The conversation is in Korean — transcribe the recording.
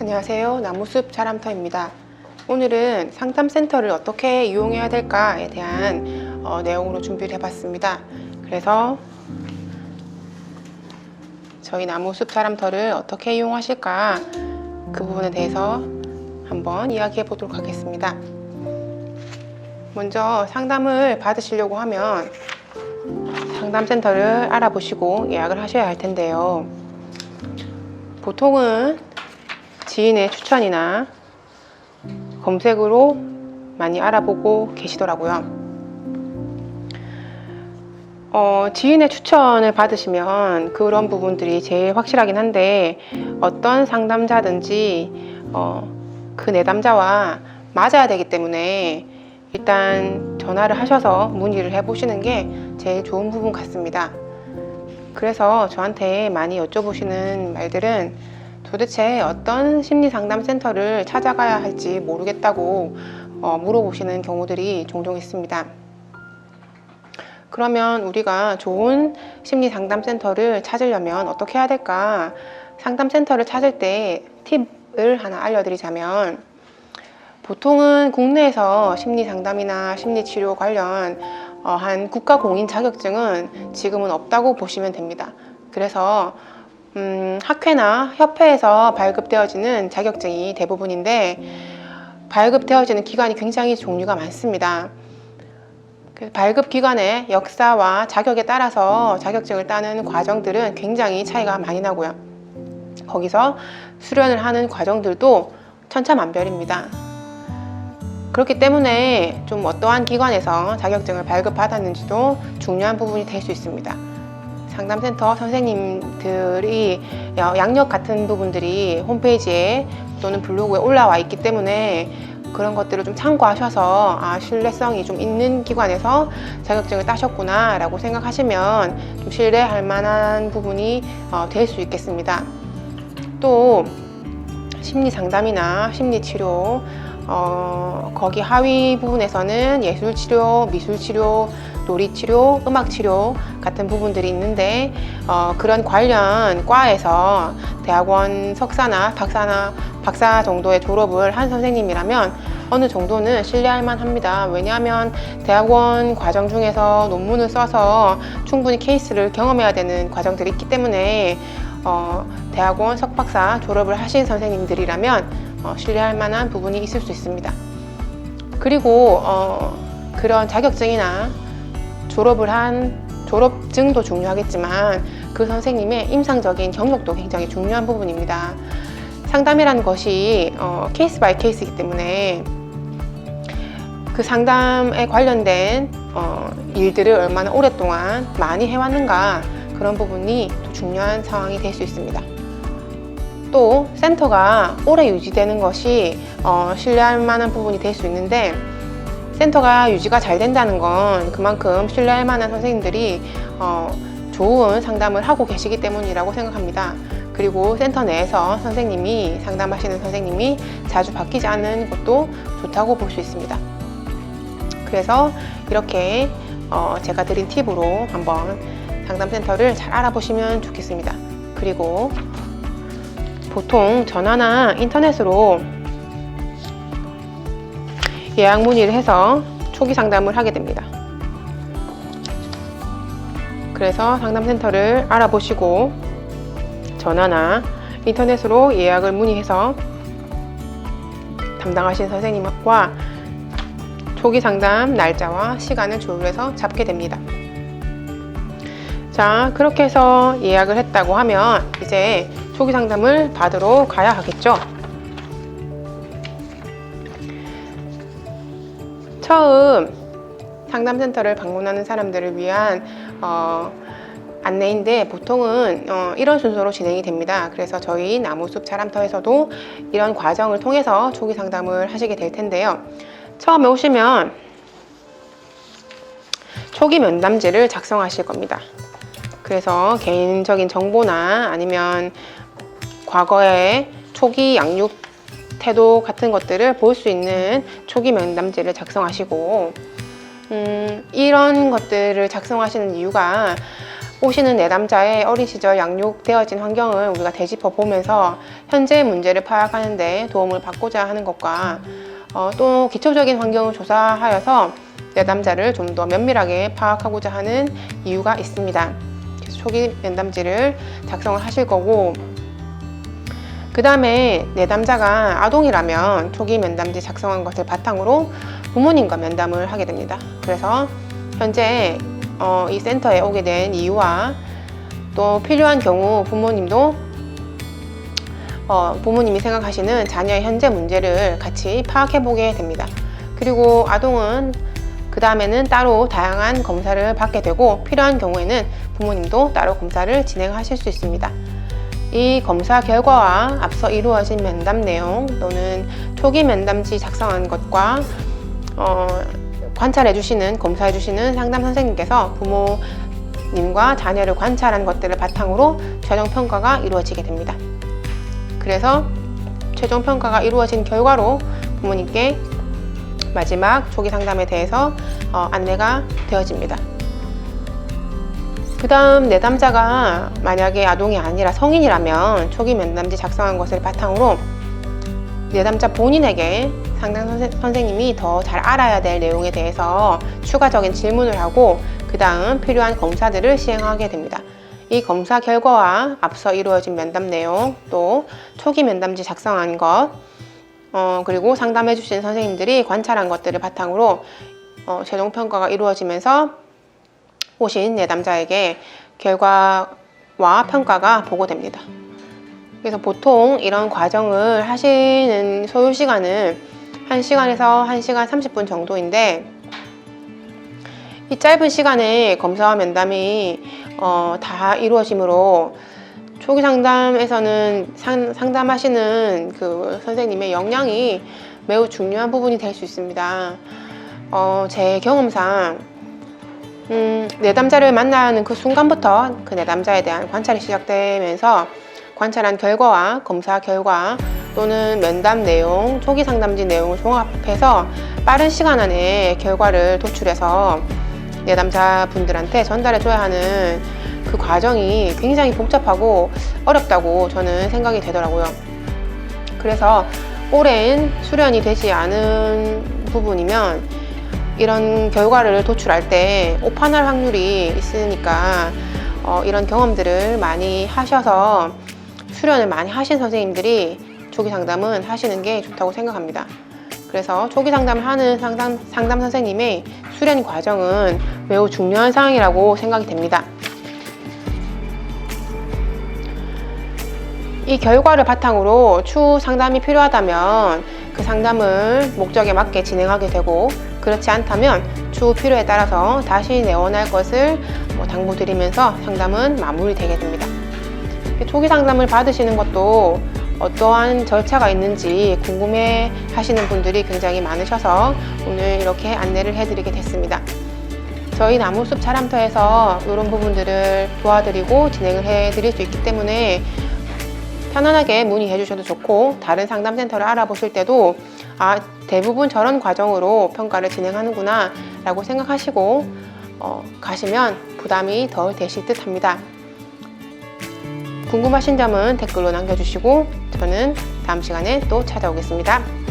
안녕하세요. 나무숲 자람터입니다. 오늘은 상담센터를 어떻게 이용해야 될까에 대한 내용으로 준비를 해봤습니다. 그래서 저희 나무숲 자람터를 어떻게 이용하실까 그 부분에 대해서 한번 이야기해 보도록 하겠습니다. 먼저 상담을 받으시려고 하면 상담센터를 알아보시고 예약을 하셔야 할 텐데요. 보통은 지인의 추천이나 검색으로 많이 알아보고 계시더라고요. 지인의 추천을 받으시면 그런 부분들이 제일 확실하긴 한데 어떤 상담자든지 그 내담자와 맞아야 되기 때문에 일단 전화를 하셔서 문의를 해보시는 게 제일 좋은 부분 같습니다. 그래서 저한테 많이 여쭤보시는 말들은 도대체 어떤 심리상담센터를 찾아가야 할지 모르겠다고 물어보시는 경우들이 종종 있습니다. 그러면 우리가 좋은 심리상담센터를 찾으려면 어떻게 해야 될까? 상담센터를 찾을 때 팁을 하나 알려드리자면, 보통은 국내에서 심리상담이나 심리치료 관련 한 국가공인 자격증은 지금은 없다고 보시면 됩니다. 그래서 학회나 협회에서 발급되어지는 자격증이 대부분인데 발급되어지는 기관이 굉장히 종류가 많습니다. 발급 기관의 역사와 자격에 따라서 자격증을 따는 과정들은 굉장히 차이가 많이 나고요. 거기서 수련을 하는 과정들도 천차만별입니다. 그렇기 때문에 좀 어떠한 기관에서 자격증을 발급받았는지도 중요한 부분이 될 수 있습니다. 상담센터 선생님들이 양력 같은 부분들이 홈페이지에 또는 블로그에 올라와 있기 때문에 그런 것들을 좀 참고하셔서 신뢰성이 좀 있는 기관에서 자격증을 따셨구나 라고 생각하시면 좀 신뢰할 만한 부분이 될 수 있겠습니다. 또 심리상담이나 심리치료 거기 하위 부분에서는 예술치료, 미술치료, 놀이치료, 음악치료 같은 부분들이 있는데 그런 관련 과에서 대학원 석사나 박사 정도의 졸업을 한 선생님이라면 어느 정도는 신뢰할 만합니다. 왜냐하면 대학원 과정 중에서 논문을 써서 충분히 케이스를 경험해야 되는 과정들이 있기 때문에 대학원 석박사 졸업을 하신 선생님들이라면 신뢰할 만한 부분이 있을 수 있습니다. 그리고 그런 자격증이나 졸업을 한 졸업증도 중요하겠지만 그 선생님의 임상적인 경력도 굉장히 중요한 부분입니다. 상담이라는 것이 케이스 바이 케이스이기 때문에 그 상담에 관련된 일들을 얼마나 오랫동안 많이 해왔는가 그런 부분이 또 중요한 상황이 될 수 있습니다. 또 센터가 오래 유지되는 것이 신뢰할 만한 부분이 될 수 있는데 센터가 유지가 잘 된다는 건 그만큼 신뢰할 만한 선생님들이 좋은 상담을 하고 계시기 때문이라고 생각합니다. 그리고 센터 내에서 상담하시는 선생님이 자주 바뀌지 않는 것도 좋다고 볼 수 있습니다. 그래서 이렇게 제가 드린 팁으로 한번 상담센터를 잘 알아보시면 좋겠습니다. 그리고 보통 전화나 인터넷으로 예약 문의를 해서 초기 상담을 하게 됩니다. 그래서 상담센터를 알아보시고 전화나 인터넷으로 예약을 문의해서 담당하신 선생님과 초기 상담 날짜와 시간을 조율해서 잡게 됩니다. 자, 그렇게 해서 예약을 했다고 하면 이제 초기 상담을 받으러 가야 하겠죠. 처음 상담센터를 방문하는 사람들을 위한 안내인데 보통은 이런 순서로 진행이 됩니다. 그래서 저희 나무숲 자람터에서도 이런 과정을 통해서 초기 상담을 하시게 될 텐데요. 처음에 오시면 초기 면담지를 작성하실 겁니다. 그래서 개인적인 정보나 아니면 과거의 초기 양육 태도 같은 것들을 볼 수 있는 초기 면담지를 작성하시고 이런 것들을 작성하시는 이유가 오시는 내담자의 어린 시절 양육되어진 환경을 우리가 되짚어 보면서 현재의 문제를 파악하는 데 도움을 받고자 하는 것과 또 기초적인 환경을 조사하여서 내담자를 좀 더 면밀하게 파악하고자 하는 이유가 있습니다. 그래서 초기 면담지를 작성을 하실 거고, 그 다음에 내담자가 아동이라면 초기 면담지 작성한 것을 바탕으로 부모님과 면담을 하게 됩니다. 그래서 현재 이 센터에 오게 된 이유와 또 필요한 경우 부모님이 생각하시는 자녀의 현재 문제를 같이 파악해 보게 됩니다. 그리고 아동은 그 다음에는 따로 다양한 검사를 받게 되고, 필요한 경우에는 부모님도 따로 검사를 진행하실 수 있습니다. 이 검사 결과와 앞서 이루어진 면담 내용 또는 초기 면담지 작성한 것과 관찰해주시는, 검사해주시는 상담 선생님께서 부모님과 자녀를 관찰한 것들을 바탕으로 최종 평가가 이루어지게 됩니다. 그래서 최종 평가가 이루어진 결과로 부모님께 마지막 초기 상담에 대해서 안내가 되어집니다. 그 다음 내담자가 만약에 아동이 아니라 성인이라면 초기 면담지 작성한 것을 바탕으로 내담자 본인에게 상담 선생님이 더 잘 알아야 될 내용에 대해서 추가적인 질문을 하고 그 다음 필요한 검사들을 시행하게 됩니다. 이 검사 결과와 앞서 이루어진 면담 내용, 또 초기 면담지 작성한 것, 그리고 상담해 주신 선생님들이 관찰한 것들을 바탕으로 최종 평가가 이루어지면서 오신 내담자에게 결과와 평가가 보고됩니다. 그래서 보통 이런 과정을 하시는 소요 시간은 1시간에서 1시간 30분 정도인데, 이 짧은 시간에 검사와 면담이 다 이루어지므로 초기 상담에서는 상담하시는 그 선생님의 역량이 매우 중요한 부분이 될 수 있습니다. 제 경험상 내담자를 만나는 그 순간부터 그 내담자에 대한 관찰이 시작되면서 관찰한 결과와 검사 결과 또는 면담 내용, 초기 상담지 내용을 종합해서 빠른 시간 안에 결과를 도출해서 내담자분들한테 전달해줘야 하는 그 과정이 굉장히 복잡하고 어렵다고 저는 생각이 되더라고요. 그래서 오랜 수련이 되지 않은 부분이면 이런 결과를 도출할 때 오판할 확률이 있으니까 이런 경험들을 많이 하셔서 수련을 많이 하신 선생님들이 초기 상담은 하시는 게 좋다고 생각합니다. 그래서 초기 상담을 하는 상담 선생님의 수련 과정은 매우 중요한 사항이라고 생각이 됩니다. 이 결과를 바탕으로 추후 상담이 필요하다면 그 상담을 목적에 맞게 진행하게 되고, 그렇지 않다면 추후 필요에 따라서 다시 내원할 것을 당부드리면서 상담은 마무리되게 됩니다. 초기 상담을 받으시는 것도 어떠한 절차가 있는지 궁금해 하시는 분들이 굉장히 많으셔서 오늘 이렇게 안내를 해드리게 됐습니다. 저희 나무숲 차람터에서 이런 부분들을 도와드리고 진행을 해드릴 수 있기 때문에 편안하게 문의해 주셔도 좋고, 다른 상담센터를 알아보실 때도 대부분 저런 과정으로 평가를 진행하는구나 라고 생각하시고 가시면 부담이 덜 되실 듯 합니다. 궁금하신 점은 댓글로 남겨주시고 저는 다음 시간에 또 찾아오겠습니다.